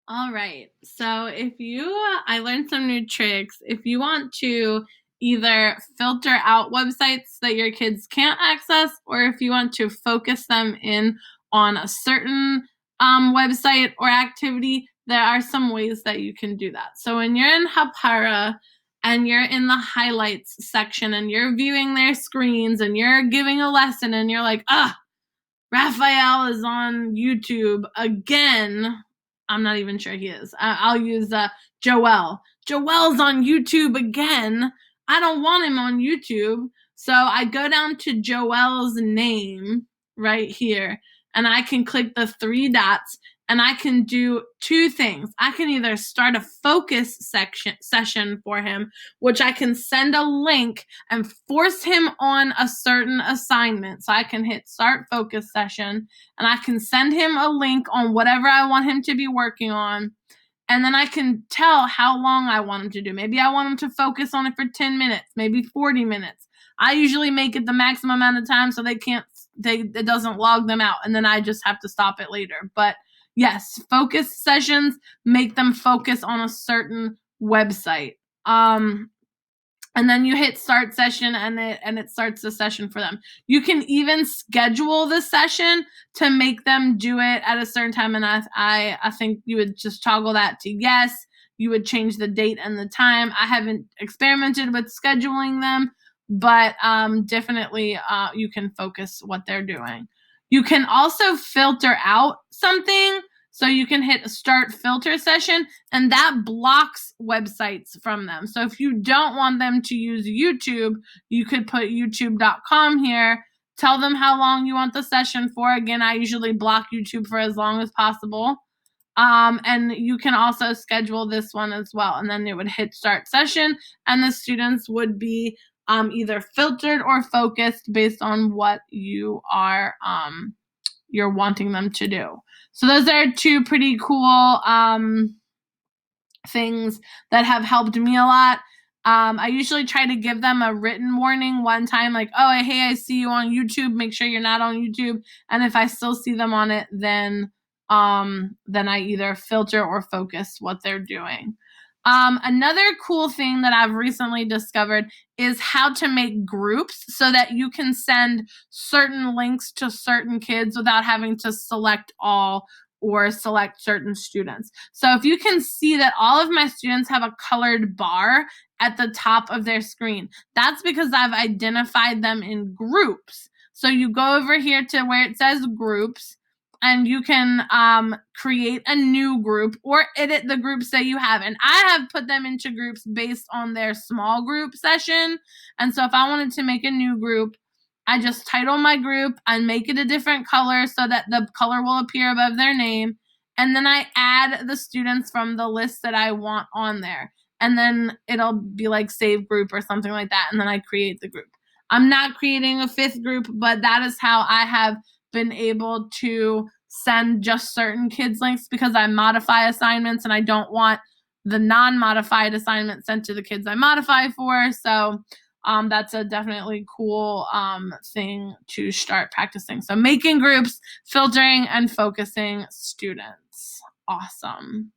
All right. So I learned some new tricks. If you want to either filter out websites that your kids can't access, or if you want to focus them in on a certain website or activity, there are some ways that you can do that. So when you're in Hapara and you're in the highlights section and you're viewing their screens and you're giving a lesson and you're like, Raphael is on YouTube again. I'm not even sure he is. I'll use Joel. Joel's on YouTube again. I don't want him on YouTube. So I go down to Joel's name right here, and I can click the three dots, and I can do two things. I can either start a focus session for him, which I can send a link and force him on a certain assignment. So I can hit start focus session and I can send him a link on whatever I want him to be working on. And then I can tell how long I want him to do. Maybe I want him to focus on it for 10 minutes, maybe 40 minutes. I usually make it the maximum amount of time so it doesn't log them out, and then I just have to stop it later. But yes, focus sessions make them focus on a certain website. And then you hit start session and it starts the session for them. You can even schedule the session to make them do it at a certain time. And I think you would just toggle that to yes. You would change the date and the time. I haven't experimented with scheduling them, but definitely you can focus what they're doing. You can also filter out something. So you can hit start filter session, and that blocks websites from them. So if you don't want them to use YouTube, you could put youtube.com here, tell them how long you want the session for. Again, I usually block YouTube for as long as possible. And you can also schedule this one as well. And then it would hit start session, and the students would be either filtered or focused based on what you're wanting them to do. So those are two pretty cool things that have helped me a lot. I usually try to give them a written warning one time, like, oh, hey, I see you on YouTube. Make sure you're not on YouTube. And if I still see them on it, then I either filter or focus what they're doing. Another cool thing that I've recently discovered is how to make groups so that you can send certain links to certain kids without having to select all or select certain students. So if you can see that all of my students have a colored bar at the top of their screen, that's because I've identified them in groups. So you go over here to where it says groups, and you can create a new group or edit the groups that you have. And I have put them into groups based on their small group session. And so if I wanted to make a new group, I just title my group and make it a different color so that the color will appear above their name. And then I add the students from the list that I want on there. And then it'll be like save group or something like that. And then I create the group. I'm not creating a fifth group, but that is how I have been able to send just certain kids links, because I modify assignments and I don't want the non-modified assignment sent to the kids I modify for. So that's a definitely cool thing to start practicing. So making groups, filtering, and focusing students. Awesome.